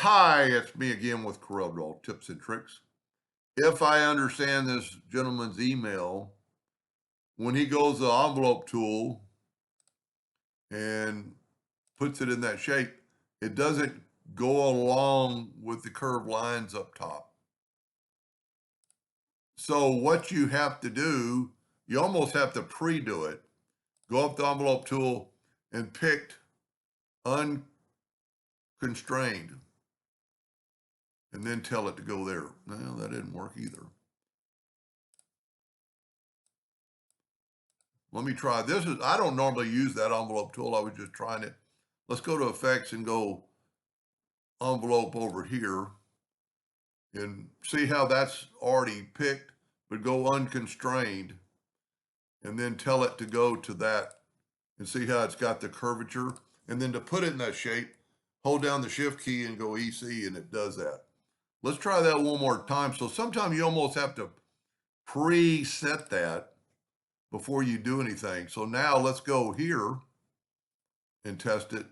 Hi, it's me again with Corel Draw Tips and Tricks. If I understand this gentleman's email, when he goes to the envelope tool and puts it in that shape, it doesn't go along with the curved lines up top. So what you have to do, you almost have to pre-do it. Go up the envelope tool and pick unconstrained and then tell it to go there. No, that didn't work either. Let me try. I don't normally use that envelope tool. I was just trying it. Let's go to effects and go envelope over here and see how that's already picked, but go unconstrained and then tell it to go to that and see how it's got the curvature. And then to put it in that shape, hold down the shift key and go EC and it does that. Let's try that one more time. So sometimes you almost have to preset that before you do anything. So now let's go here and test it.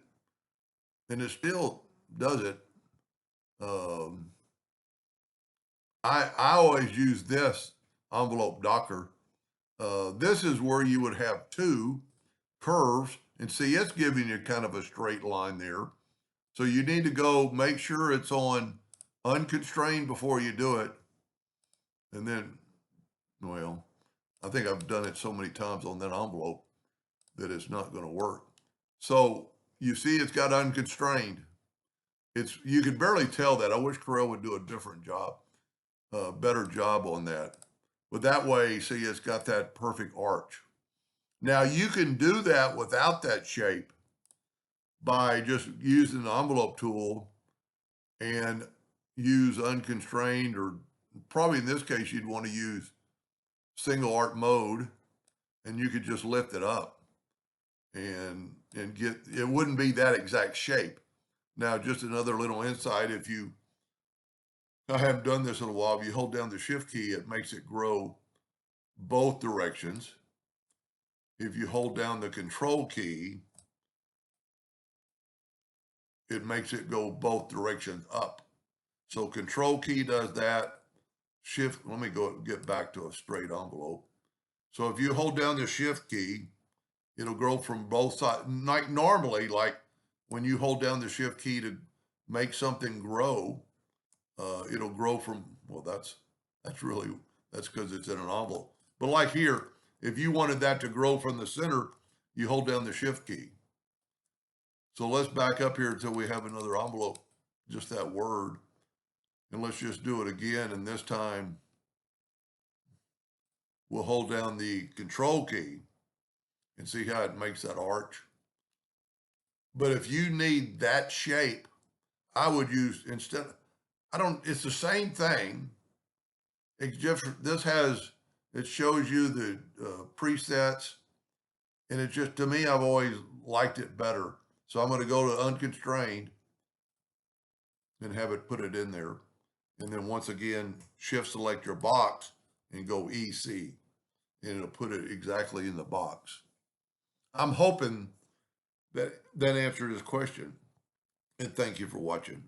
And it still does it. I always use this envelope docker. This is where you would have two curves and see it's giving you kind of a straight line there. So you need to go make sure it's on unconstrained before you do it. And then, well, I think I've done it so many times on that envelope that it's not going to work. So you see it's got unconstrained. You can barely tell that. I wish Corel would do a different job, better job on that. But that way, see, it's got that perfect arch. Now you can do that without that shape by just using the envelope tool and use unconstrained, or probably in this case, you'd want to use single arc mode, and you could just lift it up and get, it wouldn't be that exact shape. Now, just another little insight, I haven't done this in a while, if you hold down the shift key, it makes it grow both directions. If you hold down the control key, it makes it go both directions up. So control key does that. Shift, let me get back to a straight envelope. So if you hold down the shift key, it'll grow from both sides. Like normally, like when you hold down the shift key to make something grow, it'll grow from, well, that's because it's in an envelope. But like here, if you wanted that to grow from the center, you hold down the shift key. So let's back up here until we have another envelope, just that word. And let's just do it again. And this time we'll hold down the control key and see how it makes that arch. But if you need that shape, I would use it's the same thing. It's just, it shows you the presets. And it just, to me, I've always liked it better. So I'm going to go to unconstrained and have it put it in there. And then once again, shift select your box and go EC, and it'll put it exactly in the box. I'm hoping that answered his question, and thank you for watching.